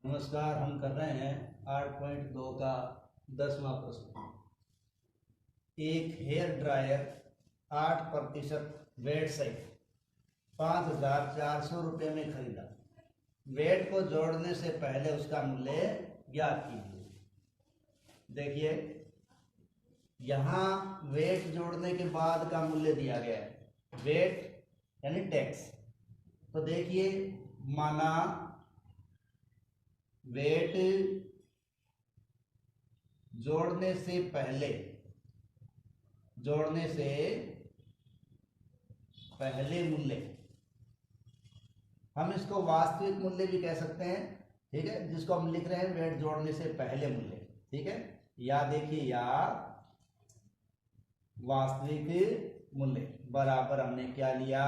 नमस्कार। हम कर रहे हैं 8.2 का 10वां प्रश्न। एक हेयर ड्रायर 8% वेट सहित 5,400 रुपये में खरीदा। वेट को जोड़ने से पहले उसका मूल्य ज्ञात कीजिए। देखिए, यहाँ वेट जोड़ने के बाद का मूल्य दिया गया है, वेट यानी टैक्स। तो देखिए, माना वेट जोड़ने से पहले मूल्य, हम इसको वास्तविक मूल्य भी कह सकते हैं, ठीक है, जिसको हम लिख रहे हैं वेट जोड़ने से पहले मूल्य, ठीक है। या देखिए, या वास्तविक मूल्य बराबर हमने क्या लिया,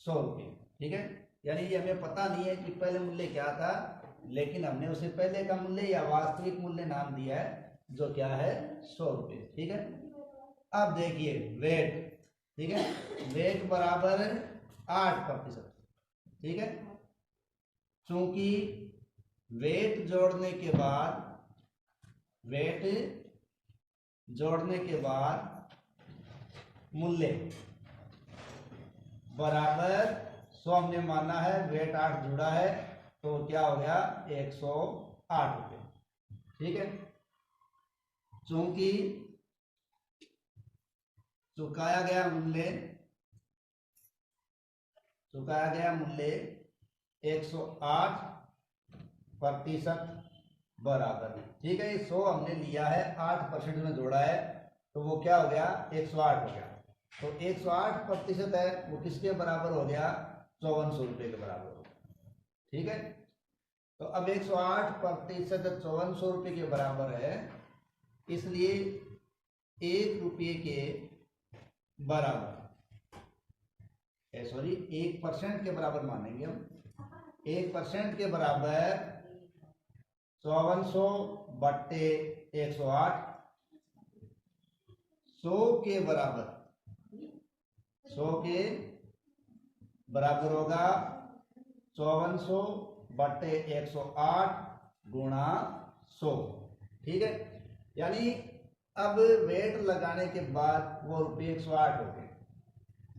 100 रुपये, ठीक है। यानी ये हमें पता नहीं है कि पहले मूल्य क्या था, लेकिन हमने उसे पहले का मूल्य या वास्तविक मूल्य नाम दिया है, जो क्या है 100 रुपये, ठीक है। अब देखिए वेट, ठीक है, वेट बराबर 8%, ठीक है। चूंकि वेट जोड़ने के बाद मूल्य बराबर 100 हमने माना है, वेट 8 जुड़ा है, तो क्या हो गया 108 रुपये, ठीक है। चूंकि चुकाया गया मूल्य 108% बराबर, ठीक है। 100 हमने लिया है, 8% में जोड़ा है, तो वो क्या हो गया 108 हो गया। तो 108% है, वो किसके बराबर हो गया, 5400 रुपये के बराबर हो गया, ठीक है। तो अब 108% 5400 रुपये के बराबर है, इसलिए 1 रुपये के बराबर, 1% के बराबर मानेंगे हम। 1% के बराबर 5400 बट्टे 108, 100 के बराबर होगा 5400 बट्टे 108 गुणा 100, ठीक है। यानी अब वेट लगाने के बाद वो रुपये 108 हो गए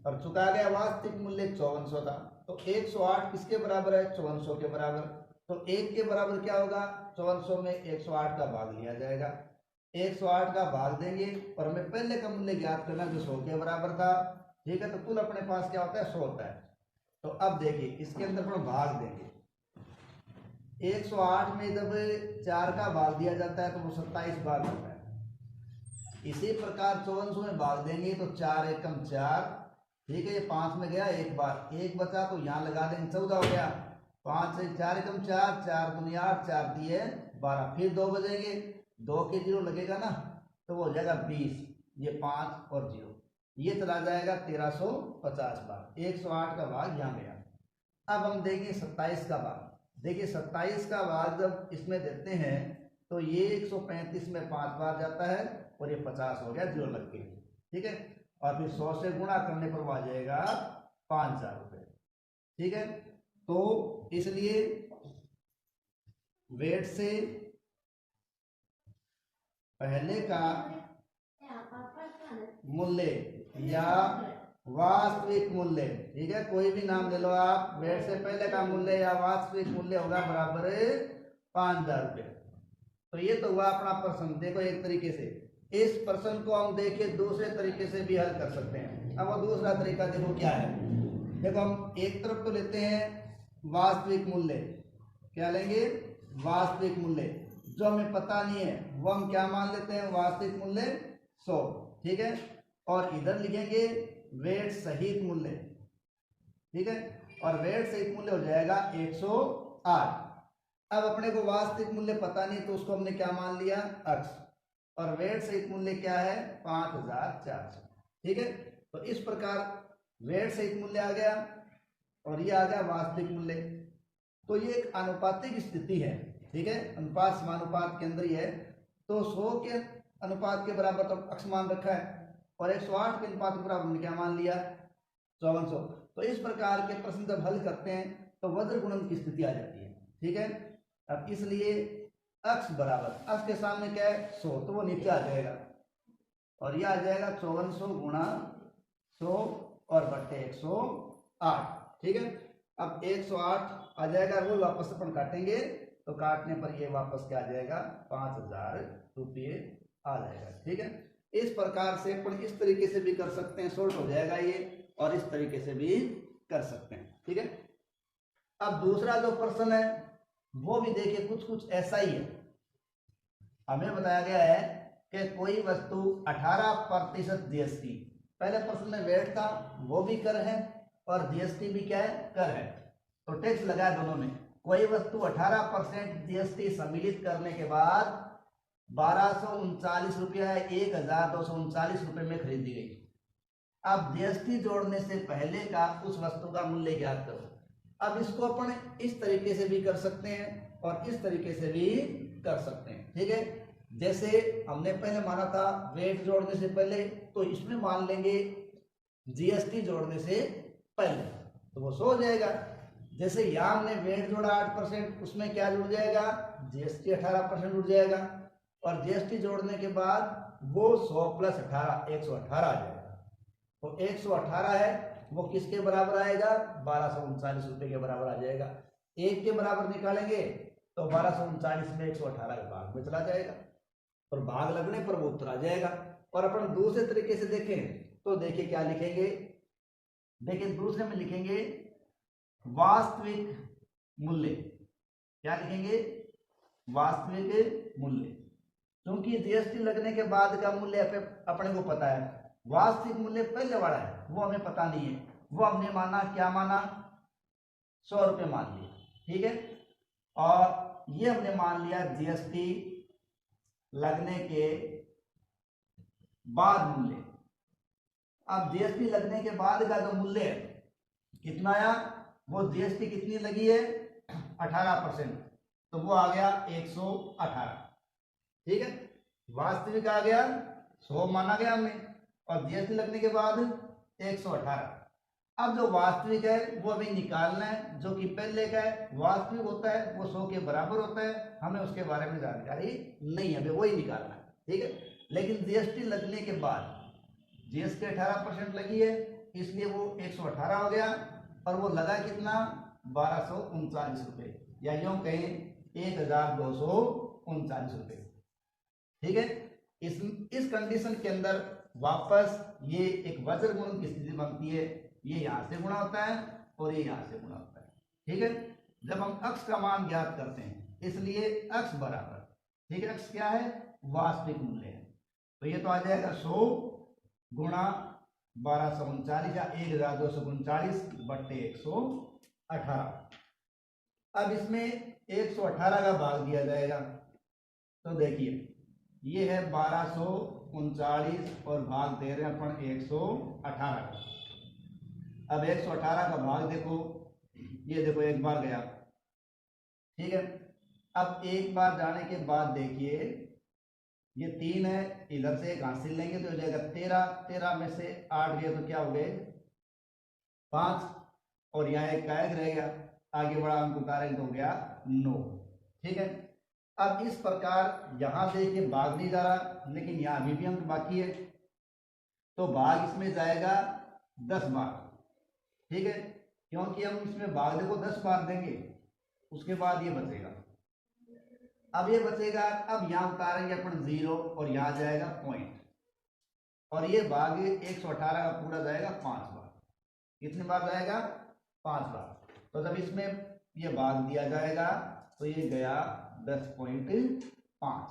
और चुका गया वास्तविक मूल्य 5400 था। तो 108 किसके बराबर है, 5400 के बराबर। तो 1 के बराबर क्या होगा, 5400 में 108 का भाग लिया जाएगा, 108 का भाग देंगे और हमें पहले का मूल्य ज्ञात करना जो 100 के बराबर था, ठीक है। तो कुल अपने पास क्या होता है, 100 होता है। तो अब देखिए, इसके अंदर हम भाग देंगे, 108 में जब 4 का भाग दिया जाता है तो वो 27 भाग होता है। इसी प्रकार 5400 में भाग देंगे तो 4 एकम 4, ठीक है, ये 5 में गया, एक बार 1 बचा तो यहाँ लगा देंगे, 14 हो गया। 5 से 4 एकम 4, 4 दूनी 8, 4 दिए 12, फिर 2 बजेंगे, 2 के 0 लगेगा ना, तो वो हो जाएगा 20, ये 5 और 0, ये चला जाएगा 1350 बार, 108 का भाग यहाँ गया। अब हम देंगे 27 का भाग। देखिए 27 का भाग जब इसमें देते हैं तो ये 135 में 5 बार जाता है और ये 50 हो गया, 0 लग के, ठीक है। और फिर 100 से गुणा करने पर वो आ जाएगा 5000 रुपये, ठीक है। तो इसलिए वेट से पहले का मूल्य या वास्तविक मूल्य, ठीक है, कोई भी नाम ले लो आप, वेट से पहले का मूल्य या वास्तविक मूल्य होगा बराबर 5000 रुपये। तो ये तो हुआ अपना प्रश्न। देखो, एक तरीके से इस प्रश्न को हम देखिए दूसरे तरीके से भी हल कर सकते हैं। अब वो दूसरा तरीका देखो क्या है। देखो, हम एक तरफ तो लेते हैं वास्तविक मूल्य, क्या लेंगे, वास्तविक मूल्य, जो हमें पता नहीं है वो हम क्या मान लेते हैं, वास्तविक मूल्य 100, ठीक है। और इधर लिखेंगे वेट सहित मूल्य, ठीक है, और वेट सहित मूल्य हो जाएगा 108। अब अपने को वास्तविक मूल्य पता नहीं तो उसको हमने क्या मान लिया, अक्ष, और वेट सहित मूल्य क्या है 5400, ठीक है। तो इस प्रकार वेट सहित मूल्य आ गया और ये आ गया वास्तविक मूल्य। तो ये एक अनुपातिक स्थिति है, ठीक है, अनुपात समानुपात के अंदर ही है। तो 100 के अनुपात के बराबर तो अक्ष मान रखा है और 108 के अनुपात के बराबर हमने क्या मान लिया, 5400। तो इस प्रकार के प्रश्न जब हल करते हैं तो वज्र गुणन की स्थिति आ जाती है, ठीक है। अब इसलिए अक्स बराबर, अक्स के सामने क्या है 100, तो वो नीचे आ जाएगा और ये आ जाएगा 5400 गुणा 100 और बट्टे 108। ठीक है। अब 108 आ जाएगा, वो वापस अपन काटेंगे तो काटने पर ये वापस क्या आ जाएगा 5000 रुपये आ जाएगा। ठीक है। इस प्रकार से अपन इस तरीके से भी कर सकते हैं, शॉर्ट हो जाएगा ये, और इस तरीके से भी कर सकते हैं। ठीक है। अब दूसरा जो प्रश्न है वो भी देखिए कुछ कुछ ऐसा ही है। हमें बताया गया है कि कोई वस्तु 18% जीएसटी, पहले प्रश्न में वेट था वो भी कर है और जीएसटी भी क्या है कर है, तो टैक्स लगा है दोनों में। कोई वस्तु 18% जीएसटी सम्मिलित करने के बाद 1239 रुपया 1239 रुपये में खरीदी गई। अब जीएसटी जोड़ने से पहले का उस वस्तु का मूल्य ज्ञात करो। अब इसको अपन इस तरीके से भी कर सकते हैं और इस तरीके से भी कर सकते हैं। ठीक है। जैसे हमने पहले माना था वेट जोड़ने से पहले, तो इसमें मान लेंगे जीएसटी जोड़ने से पहले, तो वो 100 हो जाएगा। जैसे यहाँ हमने वेट जोड़ा 8%, उसमें क्या जुड़ जाएगा जीएसटी 18% जुड़ जाएगा, और जीएसटी जोड़ने के बाद वो 100 + 18 118 आ जाएगा। तो 118 है वो किसके बराबर आएगा 1239 रुपये के बराबर आ जाएगा। एक के बराबर निकालेंगे तो 1239 में 118 के भाग में चला जाएगा और भाग लगने पर वो उत्तर आ जाएगा। और अपन दूसरे तरीके से देखें तो देखिए क्या लिखेंगे, देखिए दूसरे में लिखेंगे वास्तविक मूल्य। क्या लिखेंगे वास्तविक मूल्य, क्योंकि जीएसटी लगने के बाद का मूल्य अपने को पता है, वास्तविक मूल्य पहले वाला है वो हमें पता नहीं है। वो हमने माना क्या माना 100 रुपये मान लिया। ठीक है। और ये हमने मान लिया जीएसटी लगने के बाद मूल्य। अब जीएसटी लगने के बाद का जो मूल्य है कितना आया, वो जीएसटी कितनी लगी है 18%, तो वो आ गया 118। ठीक है। वास्तविक आ गया 100 माना गया हमने, और जीएसटी लगने के बाद 118। अब जो वास्तविक है वो अभी निकालना है, जो कि पहले का है वास्तविक होता है वो 100 के बराबर होता है, हमें उसके बारे में जानकारी नहीं है, हमें वही निकालना है। ठीक है। लेकिन जीएसटी लगने के बाद जीएसटी 18% लगी है, इसलिए वो 118 हो गया, और वो लगा कितना 1239 रुपये, या यूं कहें 1239 रुपये। ठीक है। इस कंडीशन के अंदर वापस ये एक वज्र गुणन की स्थिति बनती है, ये यहां से गुणा होता है और ये यहां से गुणा होता है। ठीक है। जब हम अक्स का मान ज्ञात करते हैं इसलिए अक्स बराबर, ठीक है, अक्स क्या है वास्तविक मूल्य है, तो ये तो आ जाएगा 100 गुणा 1239 या 1239 बट्टे 118। अब इसमें 118 का भाग दिया जाएगा, तो देखिए ये है 1239 और भाग दे रहे हैं अपन 118 का। अब 118 का भाग देखो, ये देखो एक बार गया। ठीक है। अब एक बार जाने के बाद देखिए ये 3 है, इधर से एक हासिल लेंगे तो हो जाएगा 13, 13 में से 8 गए तो क्या हो गए 5, और यहाँ एक का एक रह गया, आगे बड़ा अंक उतारेंगे तो हो गया 9। ठीक है। अब इस प्रकार यहां देखिए भाग नहीं जा रहा, लेकिन यहाँ अभी भी अंक बाकी है, तो भाग इसमें जाएगा 10 बार। ठीक है। क्योंकि हम इसमें भाग देखो 10 बार देंगे, उसके बाद ये बचेगा। अब ये बचेगा, अब यहाँ उतारेंगे अपन 0 और यहाँ जाएगा पॉइंट, और ये भाग 118 का पूरा जाएगा 5 बार। कितने बार जाएगा 5 बार। तो जब इसमें ये भाग दिया जाएगा तो ये गया 10.5।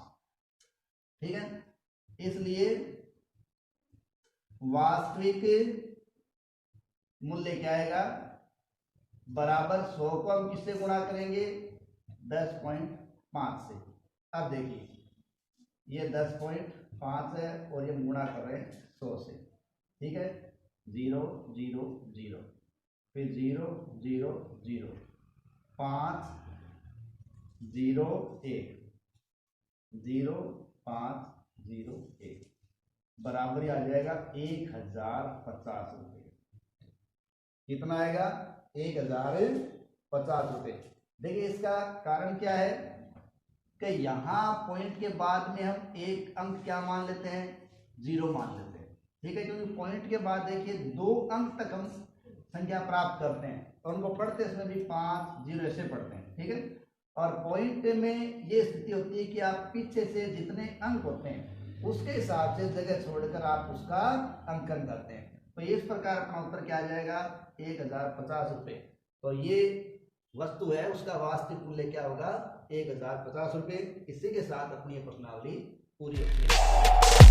ठीक है। इसलिए वास्तविक मूल्य क्या आएगा बराबर 100 को हम किससे गुणा करेंगे 10.5 से। अब देखिए ये 10.5 है और ये गुणा कर रहे हैं 100 से। ठीक है। 0 0 0 फिर 0 0 0 5 0 1 0 5 0 1 बराबर आ जाएगा 1050 रुपये। कितना आएगा 1050 रुपये। देखिए इसका कारण क्या है कि यहाँ पॉइंट के बाद में हम एक अंक क्या मान लेते हैं, 0 मान लेते हैं, ठीक है, क्योंकि पॉइंट के बाद देखिए 2 अंक तक हम संख्या प्राप्त करते हैं और उनको पढ़ते इसमें भी 5 0 ऐसे पढ़ते हैं, ठीक है। और पॉइंट में ये स्थिति होती है कि आप पीछे से जितने अंक होते हैं उसके हिसाब से जगह छोड़कर आप उसका अंकन करते हैं। तो इस प्रकार अपना उत्तर क्या आ जाएगा, 1050 रुपये। तो ये वस्तु है उसका वास्तविक मूल्य क्या होगा, 1050 रुपये। इसी के साथ अपनी ये प्रश्नावली पूरी होती है।